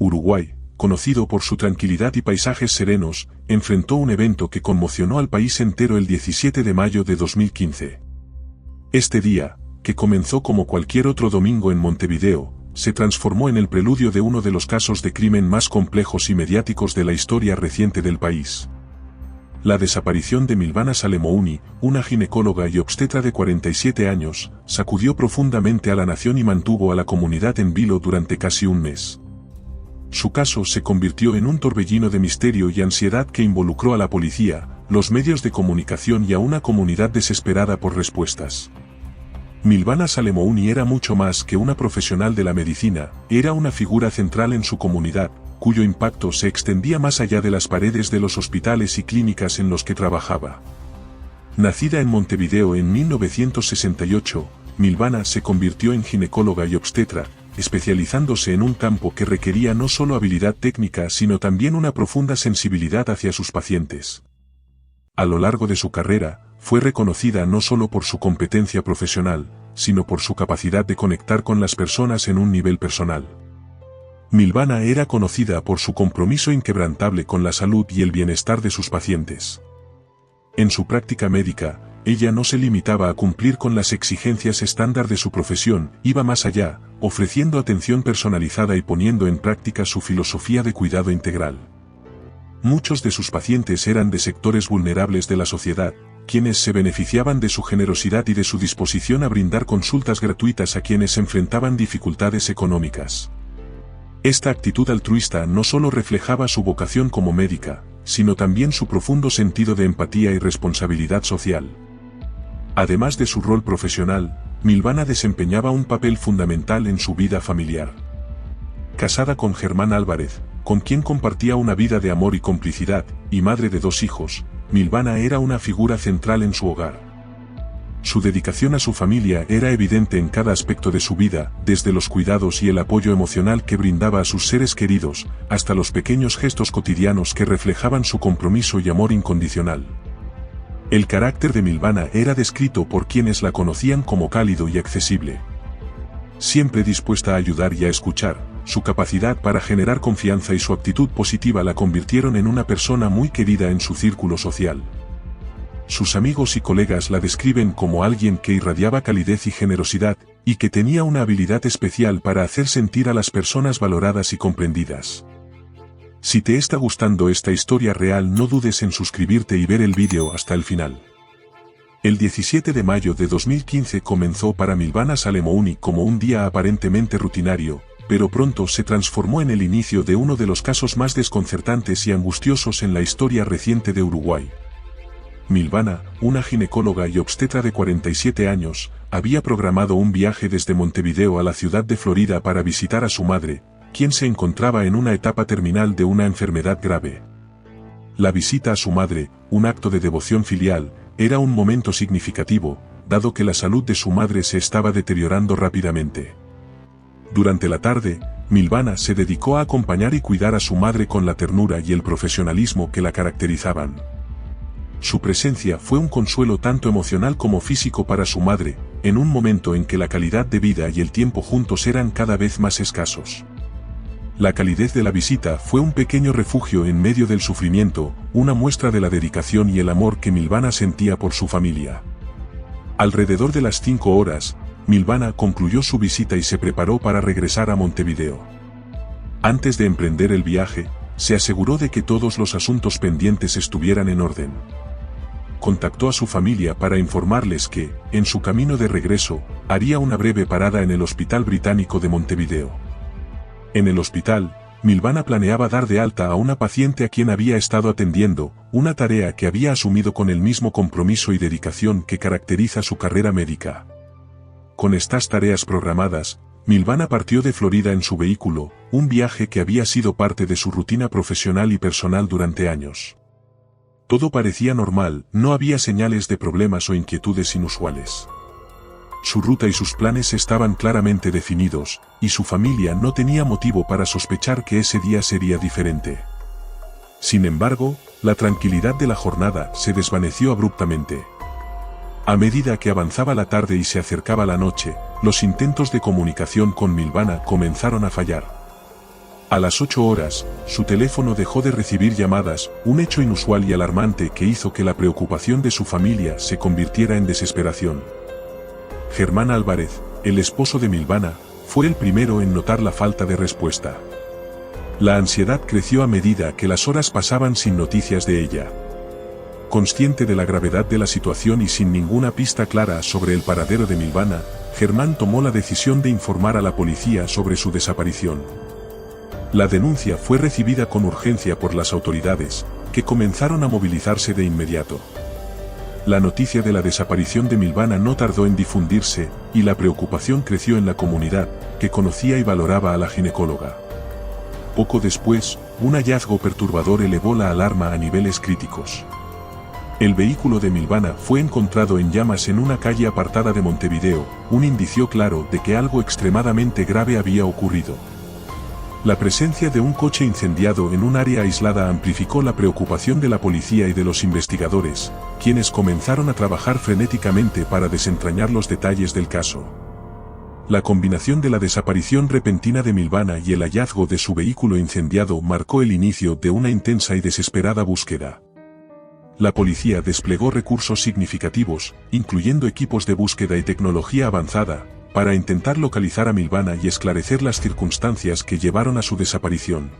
Uruguay, conocido por su tranquilidad y paisajes serenos, enfrentó un evento que conmocionó al país entero el 17 de mayo de 2015. Este día, que comenzó como cualquier otro domingo en Montevideo, se transformó en el preludio de uno de los casos de crimen más complejos y mediáticos de la historia reciente del país. La desaparición de Milvana Salemouni, una ginecóloga y obstetra de 47 años, sacudió profundamente a la nación y mantuvo a la comunidad en vilo durante casi un mes. Su caso se convirtió en un torbellino de misterio y ansiedad que involucró a la policía, los medios de comunicación y a una comunidad desesperada por respuestas. Milvana Salemouni era mucho más que una profesional de la medicina, era una figura central en su comunidad, cuyo impacto se extendía más allá de las paredes de los hospitales y clínicas en los que trabajaba. Nacida en Montevideo en 1968, Milvana se convirtió en ginecóloga y obstetra, especializándose en un campo que requería no solo habilidad técnica sino también una profunda sensibilidad hacia sus pacientes. A lo largo de su carrera, fue reconocida no solo por su competencia profesional, sino por su capacidad de conectar con las personas en un nivel personal. Milvana era conocida por su compromiso inquebrantable con la salud y el bienestar de sus pacientes. En su práctica médica, ella no se limitaba a cumplir con las exigencias estándar de su profesión, iba más allá, ofreciendo atención personalizada y poniendo en práctica su filosofía de cuidado integral. Muchos de sus pacientes eran de sectores vulnerables de la sociedad, quienes se beneficiaban de su generosidad y de su disposición a brindar consultas gratuitas a quienes enfrentaban dificultades económicas. Esta actitud altruista no solo reflejaba su vocación como médica, sino también su profundo sentido de empatía y responsabilidad social. Además de su rol profesional, Milvana desempeñaba un papel fundamental en su vida familiar. Casada con Germán Álvarez, con quien compartía una vida de amor y complicidad, y madre de 2 hijos, Milvana era una figura central en su hogar. Su dedicación a su familia era evidente en cada aspecto de su vida, desde los cuidados y el apoyo emocional que brindaba a sus seres queridos, hasta los pequeños gestos cotidianos que reflejaban su compromiso y amor incondicional. El carácter de Milvana era descrito por quienes la conocían como cálido y accesible. Siempre dispuesta a ayudar y a escuchar, su capacidad para generar confianza y su actitud positiva la convirtieron en una persona muy querida en su círculo social. Sus amigos y colegas la describen como alguien que irradiaba calidez y generosidad, y que tenía una habilidad especial para hacer sentir a las personas valoradas y comprendidas. Si te está gustando esta historia real, no dudes en suscribirte y ver el vídeo hasta el final. El 17 de mayo de 2015 comenzó para Milvana Salemouni como un día aparentemente rutinario, pero pronto se transformó en el inicio de uno de los casos más desconcertantes y angustiosos en la historia reciente de Uruguay. Milvana, una ginecóloga y obstetra de 47 años, había programado un viaje desde Montevideo a la ciudad de Florida para visitar a su madre, quien se encontraba en una etapa terminal de una enfermedad grave. La visita a su madre, un acto de devoción filial, era un momento significativo, dado que la salud de su madre se estaba deteriorando rápidamente. Durante la tarde, Milvana se dedicó a acompañar y cuidar a su madre con la ternura y el profesionalismo que la caracterizaban. Su presencia fue un consuelo tanto emocional como físico para su madre, en un momento en que la calidad de vida y el tiempo juntos eran cada vez más escasos. La calidez de la visita fue un pequeño refugio en medio del sufrimiento, una muestra de la dedicación y el amor que Milvana sentía por su familia. Alrededor de las 5 horas, Milvana concluyó su visita y se preparó para regresar a Montevideo. Antes de emprender el viaje, se aseguró de que todos los asuntos pendientes estuvieran en orden. Contactó a su familia para informarles que, en su camino de regreso, haría una breve parada en el Hospital Británico de Montevideo. En el hospital, Milvana planeaba dar de alta a una paciente a quien había estado atendiendo, una tarea que había asumido con el mismo compromiso y dedicación que caracteriza su carrera médica. Con estas tareas programadas, Milvana partió de Florida en su vehículo, un viaje que había sido parte de su rutina profesional y personal durante años. Todo parecía normal, no había señales de problemas o inquietudes inusuales. Su ruta y sus planes estaban claramente definidos, y su familia no tenía motivo para sospechar que ese día sería diferente. Sin embargo, la tranquilidad de la jornada se desvaneció abruptamente. A medida que avanzaba la tarde y se acercaba la noche, los intentos de comunicación con Milvana comenzaron a fallar. A las 8 horas, su teléfono dejó de recibir llamadas, un hecho inusual y alarmante que hizo que la preocupación de su familia se convirtiera en desesperación. Germán Álvarez, el esposo de Milvana, fue el primero en notar la falta de respuesta. La ansiedad creció a medida que las horas pasaban sin noticias de ella. Consciente de la gravedad de la situación y sin ninguna pista clara sobre el paradero de Milvana, Germán tomó la decisión de informar a la policía sobre su desaparición. La denuncia fue recibida con urgencia por las autoridades, que comenzaron a movilizarse de inmediato. La noticia de la desaparición de Milvana no tardó en difundirse, y la preocupación creció en la comunidad, que conocía y valoraba a la ginecóloga. Poco después, un hallazgo perturbador elevó la alarma a niveles críticos. El vehículo de Milvana fue encontrado en llamas en una calle apartada de Montevideo, un indicio claro de que algo extremadamente grave había ocurrido. La presencia de un coche incendiado en un área aislada amplificó la preocupación de la policía y de los investigadores, quienes comenzaron a trabajar frenéticamente para desentrañar los detalles del caso. La combinación de la desaparición repentina de Milvana y el hallazgo de su vehículo incendiado marcó el inicio de una intensa y desesperada búsqueda. La policía desplegó recursos significativos, incluyendo equipos de búsqueda y tecnología avanzada, para intentar localizar a Milvana y esclarecer las circunstancias que llevaron a su desaparición.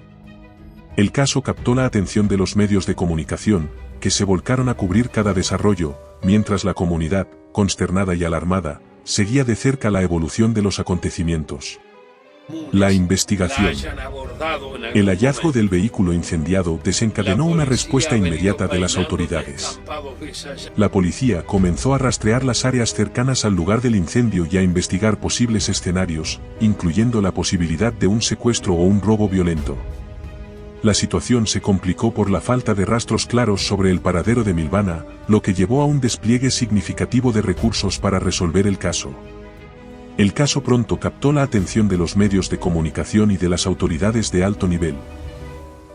El caso captó la atención de los medios de comunicación, que se volcaron a cubrir cada desarrollo, mientras la comunidad, consternada y alarmada, seguía de cerca la evolución de los acontecimientos. La investigación. El hallazgo del vehículo incendiado desencadenó una respuesta inmediata de las autoridades. La policía comenzó a rastrear las áreas cercanas al lugar del incendio y a investigar posibles escenarios, incluyendo la posibilidad de un secuestro o un robo violento. La situación se complicó por la falta de rastros claros sobre el paradero de Milvana, lo que llevó a un despliegue significativo de recursos para resolver el caso. El caso pronto captó la atención de los medios de comunicación y de las autoridades de alto nivel.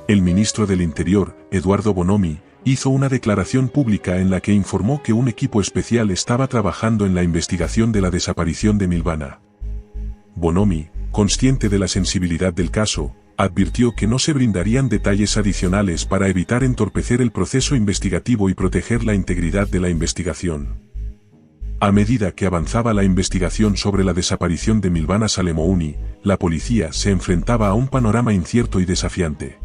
El ministro del Interior, Eduardo Bonomi, hizo una declaración pública en la que informó que un equipo especial estaba trabajando en la investigación de la desaparición de Milvana. Bonomi, consciente de la sensibilidad del caso, advirtió que no se brindarían detalles adicionales para evitar entorpecer el proceso investigativo y proteger la integridad de la investigación. A medida que avanzaba la investigación sobre la desaparición de Milvana Salemouni, la policía se enfrentaba a un panorama incierto y desafiante.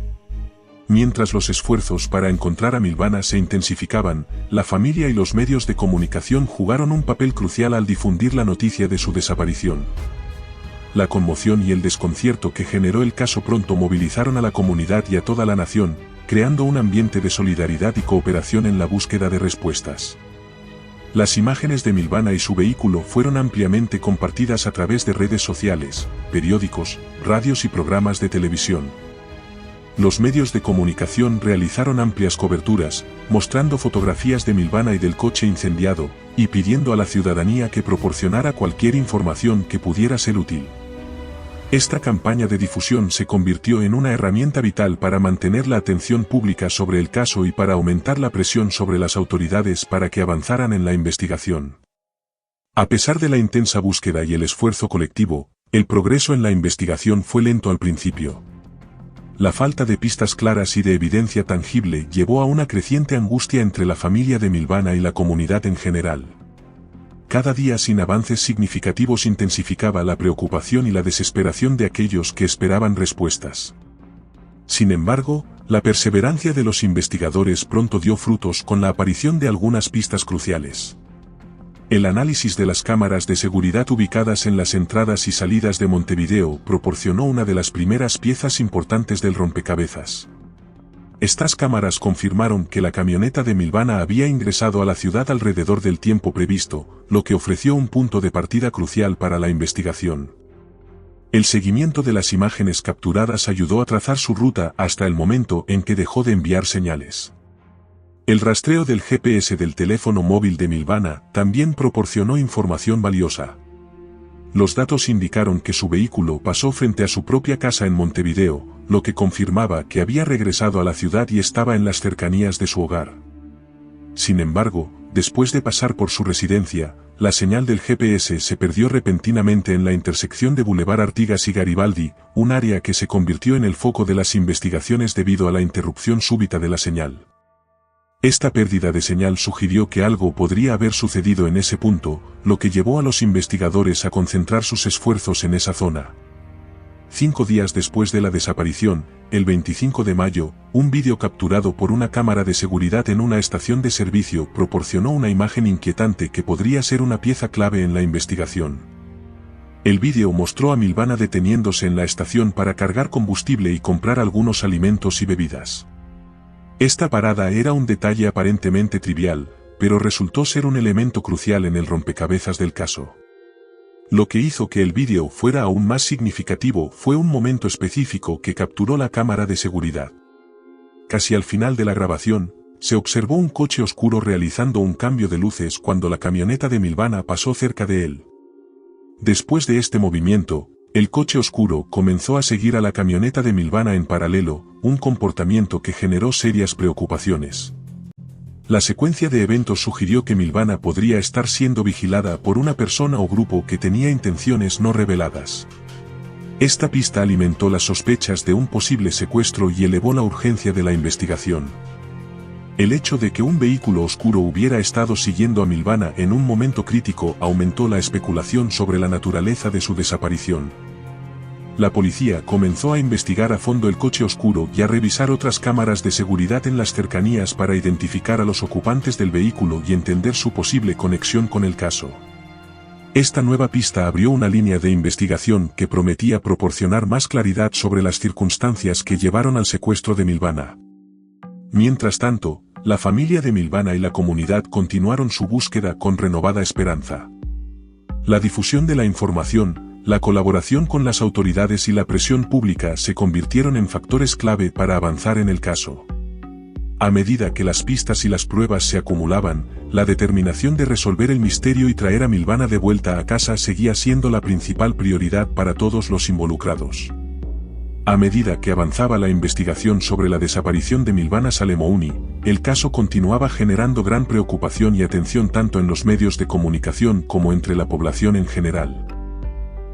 Mientras los esfuerzos para encontrar a Milvana se intensificaban, la familia y los medios de comunicación jugaron un papel crucial al difundir la noticia de su desaparición. La conmoción y el desconcierto que generó el caso pronto movilizaron a la comunidad y a toda la nación, creando un ambiente de solidaridad y cooperación en la búsqueda de respuestas. Las imágenes de Milvana y su vehículo fueron ampliamente compartidas a través de redes sociales, periódicos, radios y programas de televisión. Los medios de comunicación realizaron amplias coberturas, mostrando fotografías de Milvana y del coche incendiado, y pidiendo a la ciudadanía que proporcionara cualquier información que pudiera ser útil. Esta campaña de difusión se convirtió en una herramienta vital para mantener la atención pública sobre el caso y para aumentar la presión sobre las autoridades para que avanzaran en la investigación. A pesar de la intensa búsqueda y el esfuerzo colectivo, el progreso en la investigación fue lento al principio. La falta de pistas claras y de evidencia tangible llevó a una creciente angustia entre la familia de Milvana y la comunidad en general. Cada día sin avances significativos intensificaba la preocupación y la desesperación de aquellos que esperaban respuestas. Sin embargo, la perseverancia de los investigadores pronto dio frutos con la aparición de algunas pistas cruciales. El análisis de las cámaras de seguridad ubicadas en las entradas y salidas de Montevideo proporcionó una de las primeras piezas importantes del rompecabezas. Estas cámaras confirmaron que la camioneta de Milvana había ingresado a la ciudad alrededor del tiempo previsto, lo que ofreció un punto de partida crucial para la investigación. El seguimiento de las imágenes capturadas ayudó a trazar su ruta hasta el momento en que dejó de enviar señales. El rastreo del GPS del teléfono móvil de Milvana también proporcionó información valiosa. Los datos indicaron que su vehículo pasó frente a su propia casa en Montevideo, lo que confirmaba que había regresado a la ciudad y estaba en las cercanías de su hogar. Sin embargo, después de pasar por su residencia, la señal del GPS se perdió repentinamente en la intersección de Boulevard Artigas y Garibaldi, un área que se convirtió en el foco de las investigaciones debido a la interrupción súbita de la señal. Esta pérdida de señal sugirió que algo podría haber sucedido en ese punto, lo que llevó a los investigadores a concentrar sus esfuerzos en esa zona. 5 días después de la desaparición, el 25 de mayo, un vídeo capturado por una cámara de seguridad en una estación de servicio proporcionó una imagen inquietante que podría ser una pieza clave en la investigación. El vídeo mostró a Milvana deteniéndose en la estación para cargar combustible y comprar algunos alimentos y bebidas. Esta parada era un detalle aparentemente trivial, pero resultó ser un elemento crucial en el rompecabezas del caso. Lo que hizo que el vídeo fuera aún más significativo fue un momento específico que capturó la cámara de seguridad. Casi al final de la grabación, se observó un coche oscuro realizando un cambio de luces cuando la camioneta de Milvana pasó cerca de él. Después de este movimiento, el coche oscuro comenzó a seguir a la camioneta de Milvana en paralelo, un comportamiento que generó serias preocupaciones. La secuencia de eventos sugirió que Milvana podría estar siendo vigilada por una persona o grupo que tenía intenciones no reveladas. Esta pista alimentó las sospechas de un posible secuestro y elevó la urgencia de la investigación. El hecho de que un vehículo oscuro hubiera estado siguiendo a Milvana en un momento crítico aumentó la especulación sobre la naturaleza de su desaparición. La policía comenzó a investigar a fondo el coche oscuro y a revisar otras cámaras de seguridad en las cercanías para identificar a los ocupantes del vehículo y entender su posible conexión con el caso. Esta nueva pista abrió una línea de investigación que prometía proporcionar más claridad sobre las circunstancias que llevaron al secuestro de Milvana. Mientras tanto, la familia de Milvana y la comunidad continuaron su búsqueda con renovada esperanza. La difusión de la información, la colaboración con las autoridades y la presión pública se convirtieron en factores clave para avanzar en el caso. A medida que las pistas y las pruebas se acumulaban, la determinación de resolver el misterio y traer a Milvana de vuelta a casa seguía siendo la principal prioridad para todos los involucrados. A medida que avanzaba la investigación sobre la desaparición de Milvana Salemouni, el caso continuaba generando gran preocupación y atención tanto en los medios de comunicación como entre la población en general.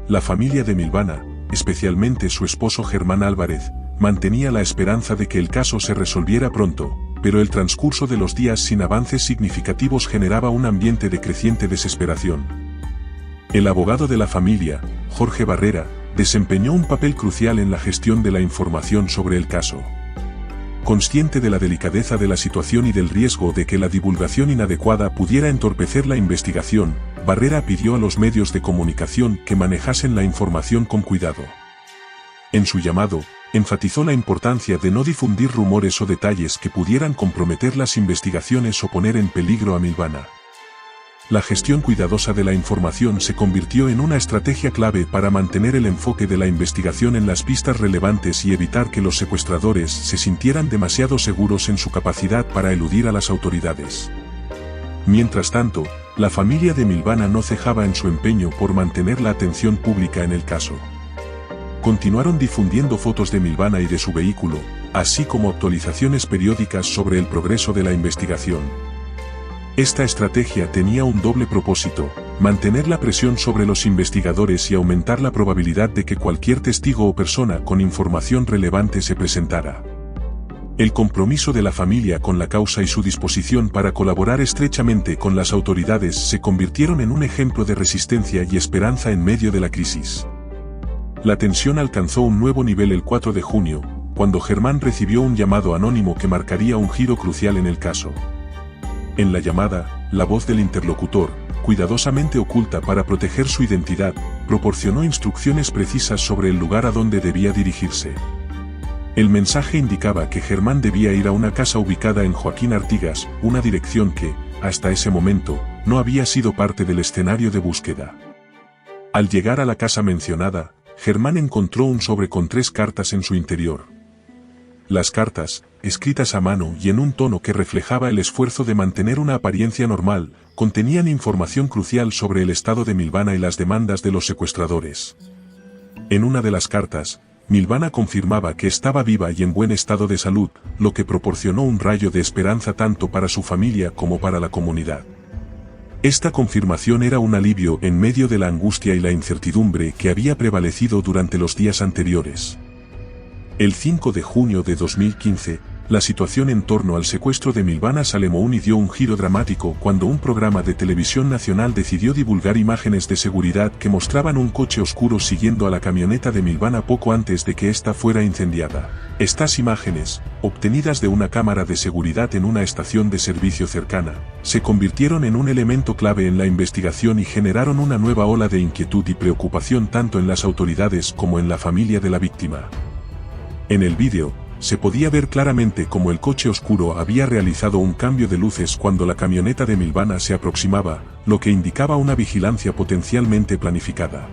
La familia de Milvana, especialmente su esposo Germán Álvarez, mantenía la esperanza de que el caso se resolviera pronto, pero el transcurso de los días sin avances significativos generaba un ambiente de creciente desesperación. El abogado de la familia, Jorge Barrera, desempeñó un papel crucial en la gestión de la información sobre el caso. Consciente de la delicadeza de la situación y del riesgo de que la divulgación inadecuada pudiera entorpecer la investigación, Barrera pidió a los medios de comunicación que manejasen la información con cuidado. En su llamado, enfatizó la importancia de no difundir rumores o detalles que pudieran comprometer las investigaciones o poner en peligro a Milvana. La gestión cuidadosa de la información se convirtió en una estrategia clave para mantener el enfoque de la investigación en las pistas relevantes y evitar que los secuestradores se sintieran demasiado seguros en su capacidad para eludir a las autoridades. Mientras tanto, la familia de Milvana no cejaba en su empeño por mantener la atención pública en el caso. Continuaron difundiendo fotos de Milvana y de su vehículo, así como actualizaciones periódicas sobre el progreso de la investigación. Esta estrategia tenía un doble propósito: mantener la presión sobre los investigadores y aumentar la probabilidad de que cualquier testigo o persona con información relevante se presentara. El compromiso de la familia con la causa y su disposición para colaborar estrechamente con las autoridades se convirtieron en un ejemplo de resistencia y esperanza en medio de la crisis. La tensión alcanzó un nuevo nivel el 4 de junio, cuando Germán recibió un llamado anónimo que marcaría un giro crucial en el caso. En la llamada, la voz del interlocutor, cuidadosamente oculta para proteger su identidad, proporcionó instrucciones precisas sobre el lugar a donde debía dirigirse. El mensaje indicaba que Germán debía ir a una casa ubicada en Joaquín Artigas, una dirección que, hasta ese momento, no había sido parte del escenario de búsqueda. Al llegar a la casa mencionada, Germán encontró un sobre con 3 cartas en su interior. Las cartas, escritas a mano y en un tono que reflejaba el esfuerzo de mantener una apariencia normal, contenían información crucial sobre el estado de Milvana y las demandas de los secuestradores. En una de las cartas, Milvana confirmaba que estaba viva y en buen estado de salud, lo que proporcionó un rayo de esperanza tanto para su familia como para la comunidad. Esta confirmación era un alivio en medio de la angustia y la incertidumbre que había prevalecido durante los días anteriores. El 5 de junio de 2015, la situación en torno al secuestro de Milvana Salemouni dio un giro dramático cuando un programa de televisión nacional decidió divulgar imágenes de seguridad que mostraban un coche oscuro siguiendo a la camioneta de Milvana poco antes de que ésta fuera incendiada. Estas imágenes, obtenidas de una cámara de seguridad en una estación de servicio cercana, se convirtieron en un elemento clave en la investigación y generaron una nueva ola de inquietud y preocupación tanto en las autoridades como en la familia de la víctima. En el vídeo, se podía ver claramente cómo el coche oscuro había realizado un cambio de luces cuando la camioneta de Milvana se aproximaba, lo que indicaba una vigilancia potencialmente planificada.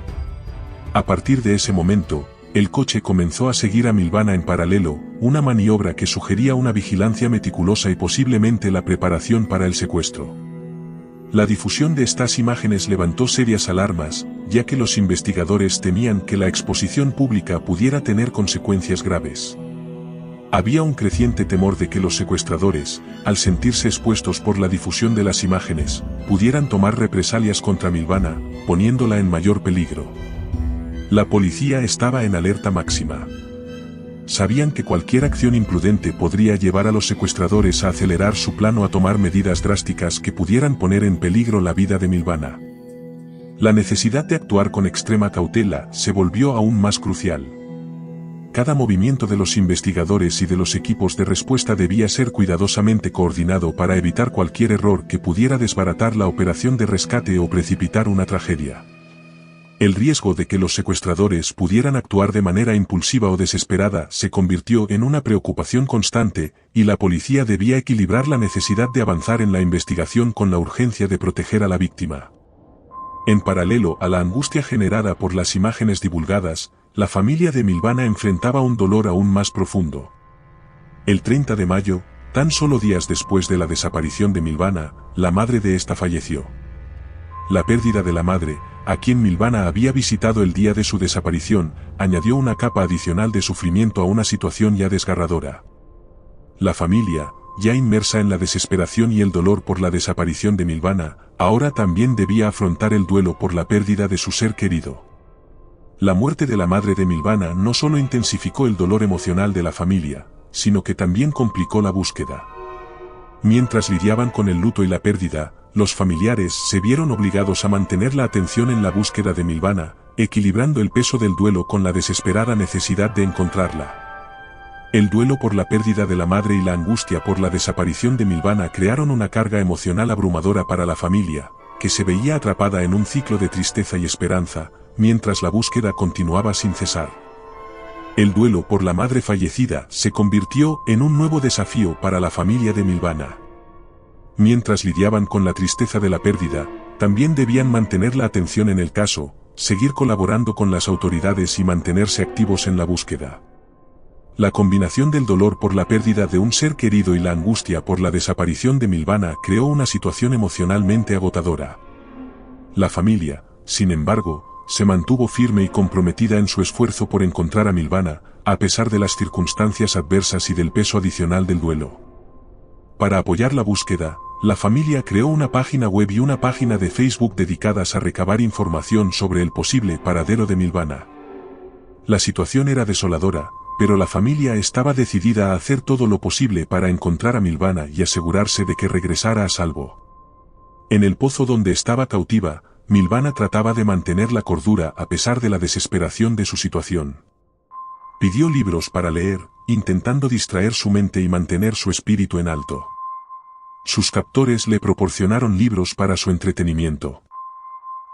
A partir de ese momento, el coche comenzó a seguir a Milvana en paralelo, una maniobra que sugería una vigilancia meticulosa y posiblemente la preparación para el secuestro. La difusión de estas imágenes levantó serias alarmas, ya que los investigadores temían que la exposición pública pudiera tener consecuencias graves. Había un creciente temor de que los secuestradores, al sentirse expuestos por la difusión de las imágenes, pudieran tomar represalias contra Milvana, poniéndola en mayor peligro. La policía estaba en alerta máxima. Sabían que cualquier acción imprudente podría llevar a los secuestradores a acelerar su plan o a tomar medidas drásticas que pudieran poner en peligro la vida de Milvana. La necesidad de actuar con extrema cautela se volvió aún más crucial. Cada movimiento de los investigadores y de los equipos de respuesta debía ser cuidadosamente coordinado para evitar cualquier error que pudiera desbaratar la operación de rescate o precipitar una tragedia. El riesgo de que los secuestradores pudieran actuar de manera impulsiva o desesperada se convirtió en una preocupación constante, y la policía debía equilibrar la necesidad de avanzar en la investigación con la urgencia de proteger a la víctima. En paralelo a la angustia generada por las imágenes divulgadas, la familia de Milvana enfrentaba un dolor aún más profundo. El 30 de mayo, tan solo días después de la desaparición de Milvana, la madre de esta falleció. La pérdida de la madre, a quien Milvana había visitado el día de su desaparición, añadió una capa adicional de sufrimiento a una situación ya desgarradora. La familia, ya inmersa en la desesperación y el dolor por la desaparición de Milvana, ahora también debía afrontar el duelo por la pérdida de su ser querido. La muerte de la madre de Milvana no solo intensificó el dolor emocional de la familia, sino que también complicó la búsqueda. Mientras lidiaban con el luto y la pérdida, los familiares se vieron obligados a mantener la atención en la búsqueda de Milvana, equilibrando el peso del duelo con la desesperada necesidad de encontrarla. El duelo por la pérdida de la madre y la angustia por la desaparición de Milvana crearon una carga emocional abrumadora para la familia, que se veía atrapada en un ciclo de tristeza y esperanza, mientras la búsqueda continuaba sin cesar. El duelo por la madre fallecida se convirtió en un nuevo desafío para la familia de Milvana. Mientras lidiaban con la tristeza de la pérdida, también debían mantener la atención en el caso, seguir colaborando con las autoridades y mantenerse activos en la búsqueda. La combinación del dolor por la pérdida de un ser querido y la angustia por la desaparición de Milvana creó una situación emocionalmente agotadora. La familia, sin embargo, se mantuvo firme y comprometida en su esfuerzo por encontrar a Milvana, a pesar de las circunstancias adversas y del peso adicional del duelo. Para apoyar la búsqueda, la familia creó una página web y una página de Facebook dedicadas a recabar información sobre el posible paradero de Milvana. La situación era desoladora, pero la familia estaba decidida a hacer todo lo posible para encontrar a Milvana y asegurarse de que regresara a salvo. En el pozo donde estaba cautiva, Milvana trataba de mantener la cordura a pesar de la desesperación de su situación. Pidió libros para leer, intentando distraer su mente y mantener su espíritu en alto. Sus captores le proporcionaron libros para su entretenimiento.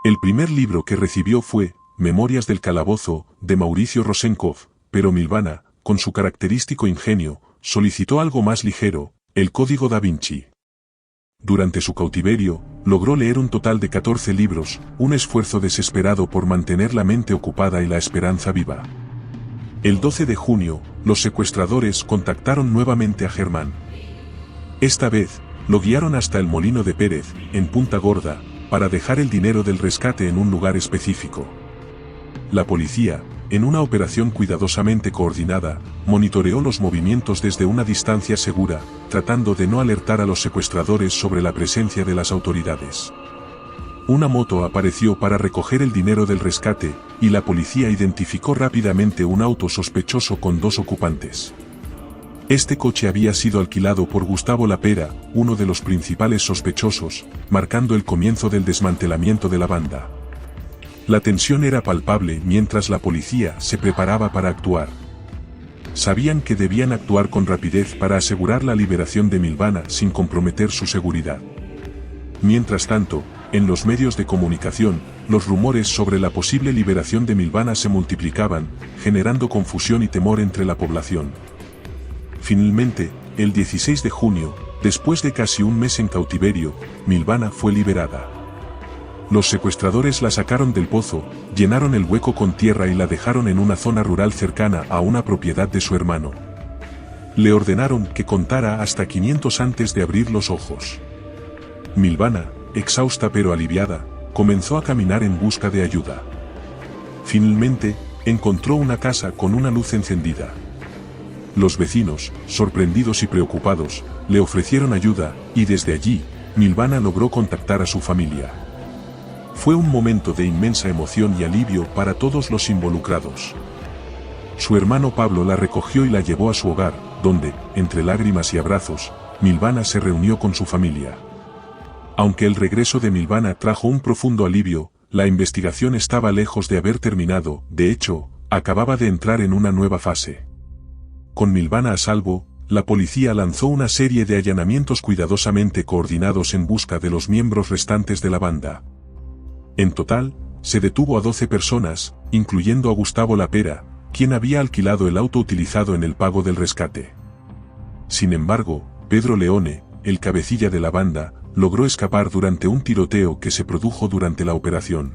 El primer libro que recibió fue Memorias del Calabozo, de Mauricio Rosenkopf, pero Milvana, con su característico ingenio, solicitó algo más ligero, El Código da Vinci. Durante su cautiverio, logró leer un total de 14 libros, un esfuerzo desesperado por mantener la mente ocupada y la esperanza viva. El 12 de junio, los secuestradores contactaron nuevamente a Germán. Esta vez, lo guiaron hasta el Molino de Pérez, en Punta Gorda, para dejar el dinero del rescate en un lugar específico. La policía, en una operación cuidadosamente coordinada, monitoreó los movimientos desde una distancia segura, tratando de no alertar a los secuestradores sobre la presencia de las autoridades. una moto apareció para recoger el dinero del rescate, y la policía identificó rápidamente un auto sospechoso con 2 ocupantes. Este coche había sido alquilado por Gustavo Lapera, uno de los principales sospechosos, marcando el comienzo del desmantelamiento de la banda. La tensión era palpable mientras la policía se preparaba para actuar. Sabían que debían actuar con rapidez para asegurar la liberación de Milvana sin comprometer su seguridad. Mientras tanto, en los medios de comunicación, los rumores sobre la posible liberación de Milvana se multiplicaban, generando confusión y temor entre la población. Finalmente, el 16 de junio, después de casi un mes en cautiverio, Milvana fue liberada. Los secuestradores la sacaron del pozo, llenaron el hueco con tierra y la dejaron en una zona rural cercana a una propiedad de su hermano. Le ordenaron que contara hasta 500 antes de abrir los ojos. Milvana, exhausta pero aliviada, comenzó a caminar en busca de ayuda. Finalmente, encontró una casa con una luz encendida. Los vecinos, sorprendidos y preocupados, le ofrecieron ayuda, y desde allí, Milvana logró contactar a su familia. Fue un momento de inmensa emoción y alivio para todos los involucrados. Su hermano Pablo la recogió y la llevó a su hogar, donde, entre lágrimas y abrazos, Milvana se reunió con su familia. Aunque el regreso de Milvana trajo un profundo alivio, la investigación estaba lejos de haber terminado, de hecho, acababa de entrar en una nueva fase. Con Milvana a salvo, la policía lanzó una serie de allanamientos cuidadosamente coordinados en busca de los miembros restantes de la banda. En total, se detuvo a 12 personas, incluyendo a Gustavo Lapera, quien había alquilado el auto utilizado en el pago del rescate. Sin embargo, Pedro Leone, el cabecilla de la banda, logró escapar durante un tiroteo que se produjo durante la operación.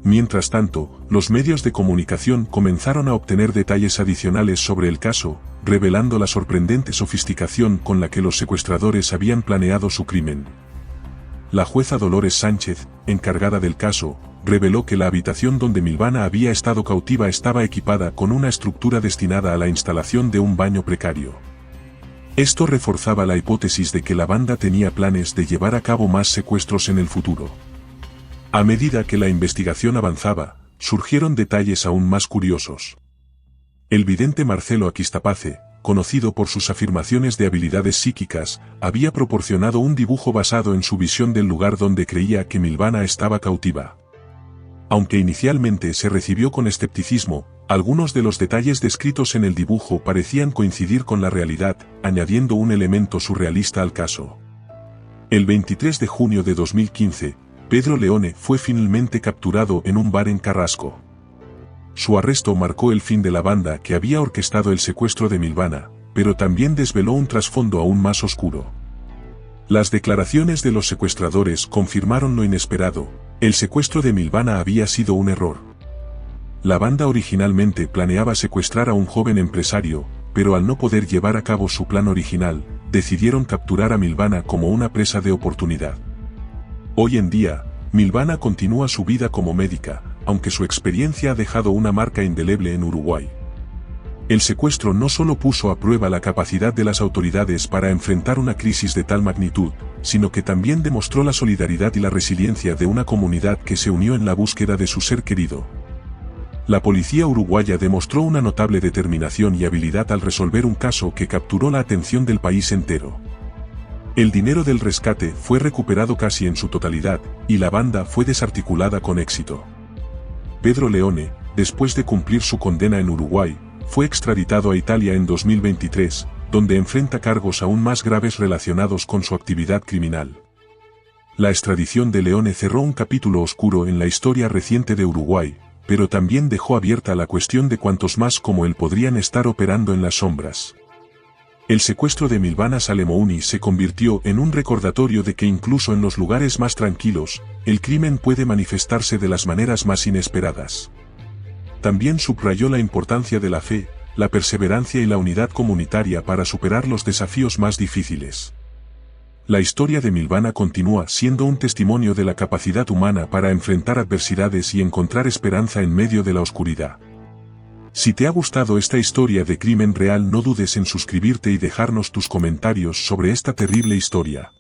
Mientras tanto, los medios de comunicación comenzaron a obtener detalles adicionales sobre el caso, revelando la sorprendente sofisticación con la que los secuestradores habían planeado su crimen. La jueza Dolores Sánchez, encargada del caso, reveló que la habitación donde Milvana había estado cautiva estaba equipada con una estructura destinada a la instalación de un baño precario. Esto reforzaba la hipótesis de que la banda tenía planes de llevar a cabo más secuestros en el futuro. A medida que la investigación avanzaba, surgieron detalles aún más curiosos. El vidente Marcelo Aquistapace, conocido por sus afirmaciones de habilidades psíquicas, había proporcionado un dibujo basado en su visión del lugar donde creía que Milvana estaba cautiva. Aunque inicialmente se recibió con escepticismo, algunos de los detalles descritos en el dibujo parecían coincidir con la realidad, añadiendo un elemento surrealista al caso. El 23 de junio de 2015, Pedro Leone fue finalmente capturado en un bar en Carrasco. Su arresto marcó el fin de la banda que había orquestado el secuestro de Milvana, pero también desveló un trasfondo aún más oscuro. Las declaraciones de los secuestradores confirmaron lo inesperado: el secuestro de Milvana había sido un error. La banda originalmente planeaba secuestrar a un joven empresario, pero al no poder llevar a cabo su plan original, decidieron capturar a Milvana como una presa de oportunidad. Hoy en día, Milvana continúa su vida como médica, aunque su experiencia ha dejado una marca indeleble en Uruguay. El secuestro no solo puso a prueba la capacidad de las autoridades para enfrentar una crisis de tal magnitud, sino que también demostró la solidaridad y la resiliencia de una comunidad que se unió en la búsqueda de su ser querido. La policía uruguaya demostró una notable determinación y habilidad al resolver un caso que capturó la atención del país entero. El dinero del rescate fue recuperado casi en su totalidad, y la banda fue desarticulada con éxito. Pedro Leone, después de cumplir su condena en Uruguay, fue extraditado a Italia en 2023, donde enfrenta cargos aún más graves relacionados con su actividad criminal. La extradición de Leone cerró un capítulo oscuro en la historia reciente de Uruguay, pero también dejó abierta la cuestión de cuántos más como él podrían estar operando en las sombras. El secuestro de Milvana Salemouni se convirtió en un recordatorio de que incluso en los lugares más tranquilos, el crimen puede manifestarse de las maneras más inesperadas. También subrayó la importancia de la fe, la perseverancia y la unidad comunitaria para superar los desafíos más difíciles. La historia de Milvana continúa siendo un testimonio de la capacidad humana para enfrentar adversidades y encontrar esperanza en medio de la oscuridad. Si te ha gustado esta historia de crimen real, no dudes en suscribirte y dejarnos tus comentarios sobre esta terrible historia.